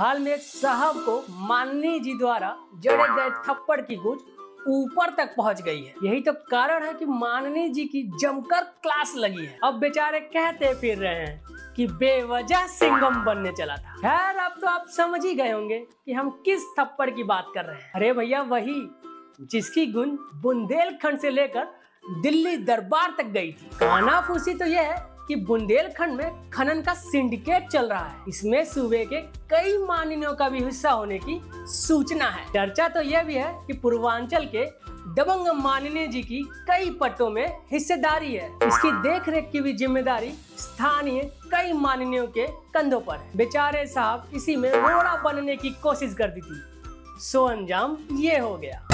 हाल में एक साहब को माननीय जी द्वारा जड़े गए थप्पड़ की गूंज ऊपर तक पहुंच गई है। यही तो कारण है कि माननीय जी की जमकर क्लास लगी है। अब बेचारे कहते फिर रहे हैं कि बेवजह सिंघम बनने चला था। खैर अब तो आप समझ ही गए होंगे कि हम किस थप्पड़ की बात कर रहे हैं। अरे भैया वही जिसकी गूंज बुंदेलखंड से लेकर दिल्ली दरबार तक गई थी। कानाफूसी तो यह है कि बुंदेलखंड में खनन का सिंडिकेट चल रहा है। इसमें सूबे के कई माननीयों का भी हिस्सा होने की सूचना है। चर्चा तो यह भी है कि पूर्वांचल के दबंग माननीय जी की कई पट्टों में हिस्सेदारी है। इसकी देखरेख की भी जिम्मेदारी स्थानीय कई माननीयों के कंधों पर है। बेचारे साहब इसी में रोड़ा बनने की कोशिश कर दी थी, सो अंजाम ये हो गया।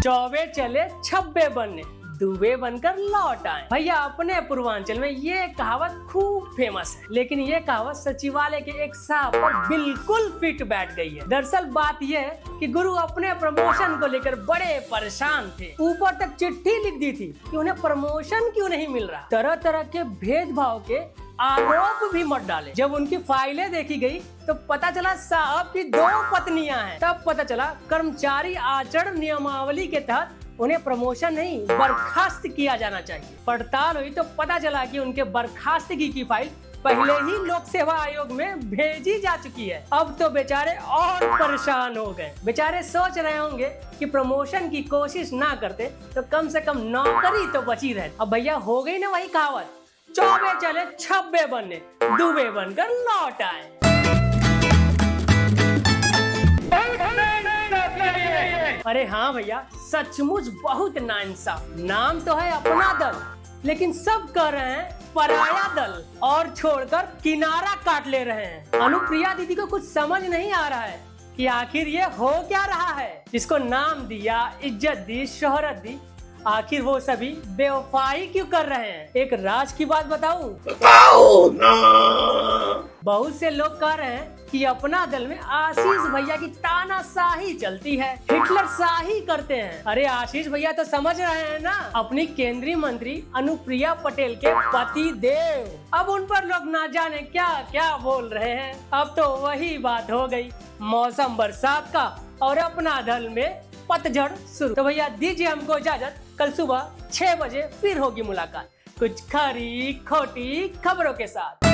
चौबे चले छब्बे बनने, दुबे बनकर लौट आए। भैया अपने पूर्वांचल में ये कहावत खूब फेमस है, लेकिन ये कहावत सचिवालय के एक साहब पर बिल्कुल फिट बैठ गई है। दरअसल बात यह है कि गुरु अपने प्रमोशन को लेकर बड़े परेशान थे। ऊपर तक चिट्ठी लिख दी थी कि उन्हें प्रमोशन क्यों नहीं मिल रहा। तरह तरह के भेदभाव के आरोप भी मत डाले। जब उनकी फाइलें देखी गई तो पता चला साहब की 2 पत्नियां हैं। तब पता चला कर्मचारी आचरण नियमावली के तहत उन्हें प्रमोशन नहीं बर्खास्त किया जाना चाहिए। पड़ताल हुई तो पता चला कि उनके बर्खास्तगी की फाइल पहले ही लोक सेवा आयोग में भेजी जा चुकी है। अब तो बेचारे और परेशान हो गए। बेचारे सोच रहे होंगे कि प्रमोशन की कोशिश ना करते तो कम से कम नौकरी तो बची रहती। अब भैया हो गई ना वही कहावत, चौबे चले छब्बे बनने, दुबे बनकर लौट आए। अरे हाँ भैया सचमुच बहुत नाइंसाफ। नाम तो है अपना दल, लेकिन सब कर रहे हैं पराया दल और छोड़कर किनारा काट ले रहे हैं। अनुप्रिया दीदी को कुछ समझ नहीं आ रहा है कि आखिर ये हो क्या रहा है। जिसको नाम दिया, इज्जत दी, शोहरत दी, आखिर वो सभी बेवफाई क्यों कर रहे हैं। एक राज की बात बताऊं? बहुत से लोग कह रहे हैं कि अपना दल में आशीष भैया की तानाशाही चलती है, हिटलर शाही करते हैं। अरे आशीष भैया तो समझ रहे हैं ना, अपनी केंद्रीय मंत्री अनुप्रिया पटेल के पति देव। अब उन पर लोग ना जाने क्या क्या बोल रहे हैं। अब तो वही बात हो गई, मौसम बरसात का और अपना दल में पतझड़ शुरू। तो भैया दीजिए हमको इजाजत, कल सुबह 6 बजे फिर होगी मुलाकात कुछ खरी खोटी खबरों के साथ।